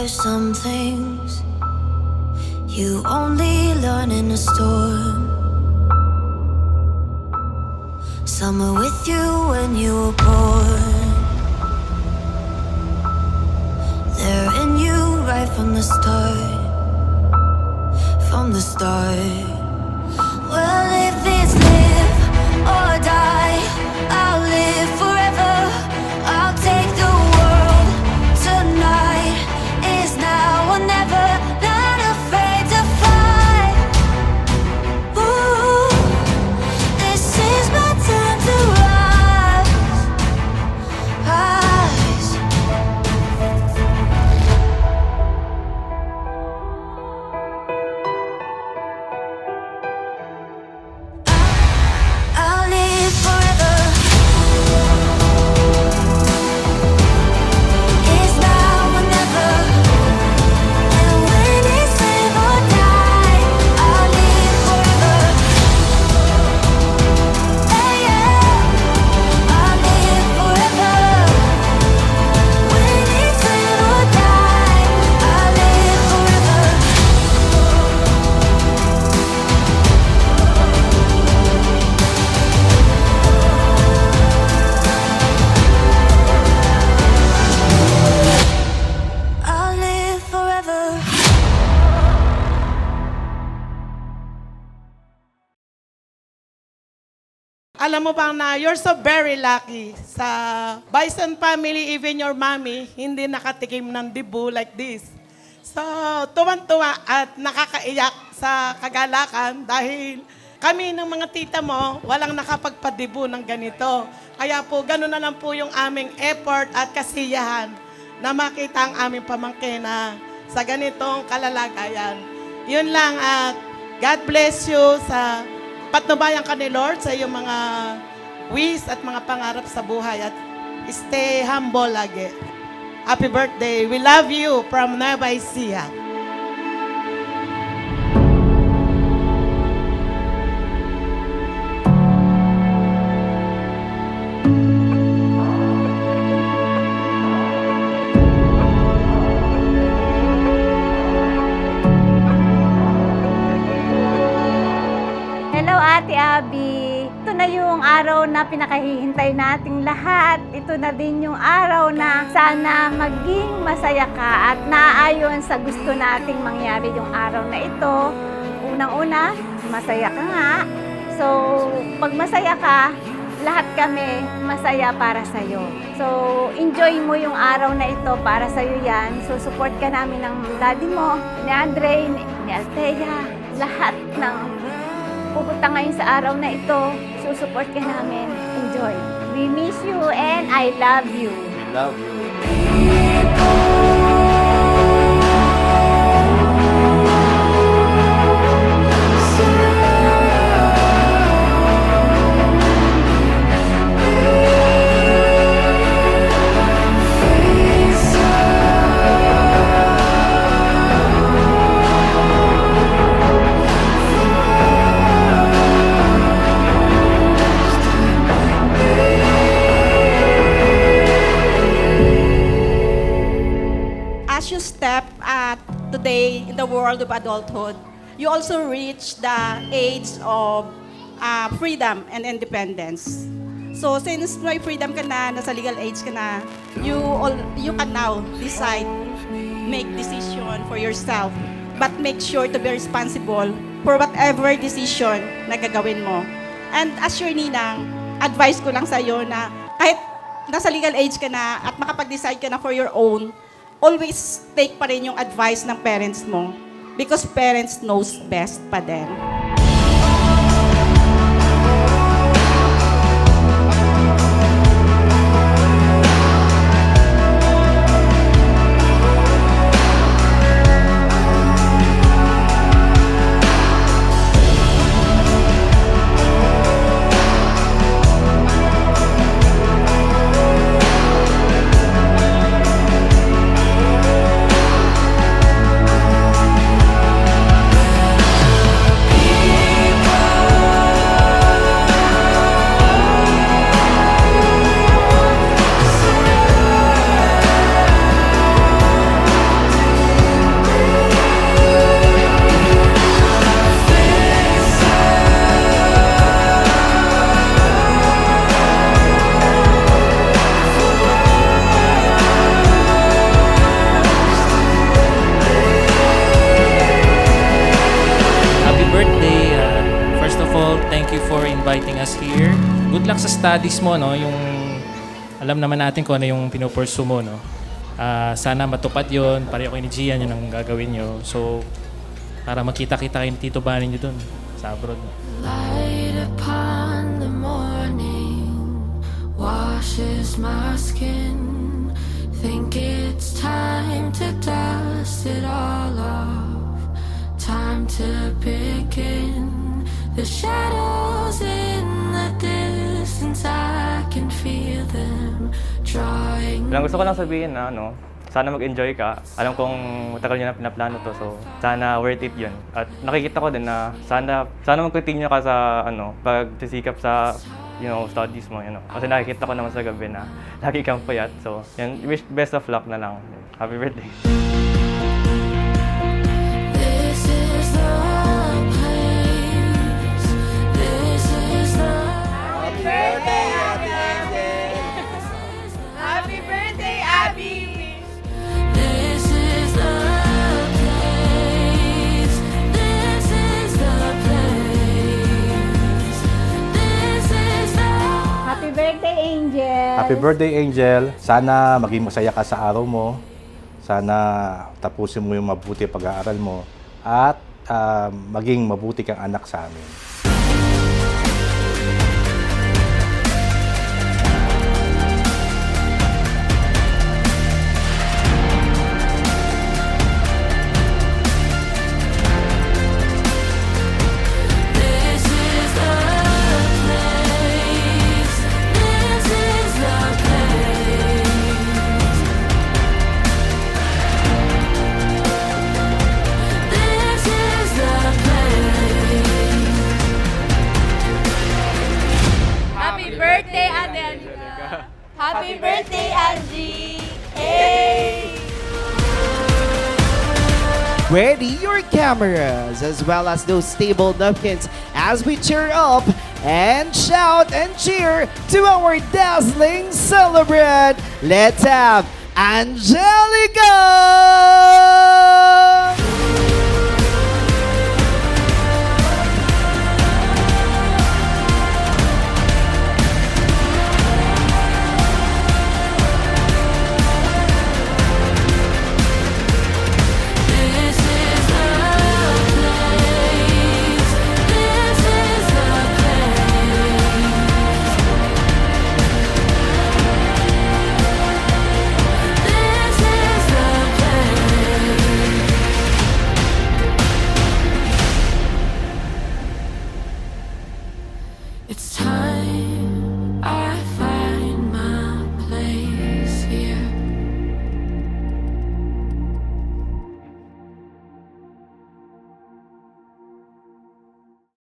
There's some things you only learn in a storm. Some were with you when you were born. They're in you right from the start. From the start. Well, if it's live or die, I'll live forever. I'll take the world. Tonight is now or never. Not afraid to fight. Ooh, this is my time to rise. Rise. I'll live forever. It's now or never. And when it's live or die, I'll live forever. Hey, yeah. I'll live forever. When it's live or die, I'll live forever. I'll live forever. Alam mo bang na you're so very lucky sa Bison family, even your mommy, hindi nakatikim ng dibu like this. So, tuwan-tuwa at nakakaiyak sa kagalakan dahil kami ng mga tita mo, walang nakapagpadibu ng ganito. Kaya po, gano'n na lang po yung aming effort at kasiyahan na makita ang aming pamangkin na sa ganitong kalalagayan. Yun lang at God bless you sa patnubayan ka ni Lord sa iyong mga wish at mga pangarap sa buhay at stay humble lagi. Happy birthday. We love you from Nueva Ecija. Hello, Ate Abby. Ito na yung araw na pinakahihintay nating lahat. Ito na din yung araw na sana maging masaya ka at naaayon sa gusto nating mangyari yung araw na ito. Unang-una, masaya ka nga. So, pag masaya ka, lahat kami masaya para sa'yo. So, enjoy mo yung araw na ito para sa'yo yan. So, support ka namin ng daddy mo, ni Andre, ni Althea, lahat ng pupunta ngayon sa araw na ito, susupport ka namin. Enjoy. We miss you and I love you. Love you. As you step today in the world of adulthood, you also reach the age of freedom and independence. So since may freedom ka na, nasa legal age ka na, you can now decide, make decision for yourself. But make sure to be responsible for whatever decision na gagawin mo. And as your ninang, advice ko lang sa'yo na kahit nasa legal age ka na at makapag-decide ka na for your own, always take pa rin yung advice ng parents mo because parents knows best pa din. you for inviting us here. Good luck sa studies mo, no? Yung alam naman natin kung ano yung pinupursue mo, no? Sana matupad yon. Pareho kayo ni Gian, yun ang gagawin nyo. So, para makita-kita kayo ni Tito Bani nyo dun sa abroad. Light upon the morning washes my skin. Think it's time to dust it all off. Time to begin. The shadows in the distance, I can feel them drawing. Lang gusto ko lang sabihin na sana mag-enjoy ka. Alam kong matagal nyo na pinaplano to, so sana worth it yun. At nakikita ko din na sana mag-continue ka sa pagsisikap sa studies mo. Kasi nakikita ko naman sa gabi na lagi kang payat. So, wish best of luck na lang. Happy birthday. This is the place. This is the Happy birthday, Happy birthday, Abby! This is the place. This is the place. This is the Happy birthday, Angel! Happy birthday, Angel. Sana maging masaya ka sa araw mo. Sana tapusin mo yung mabuti pag-aaral mo. At maging mabuti kang anak sa amin. This is the place. This is the place. This is the place. Happy birthday, Adelina! Happy birthday, Angie! Hey! Ready your cameras as well as those table napkins as we cheer up and shout and cheer to our dazzling celebrant. Let's have Angelica!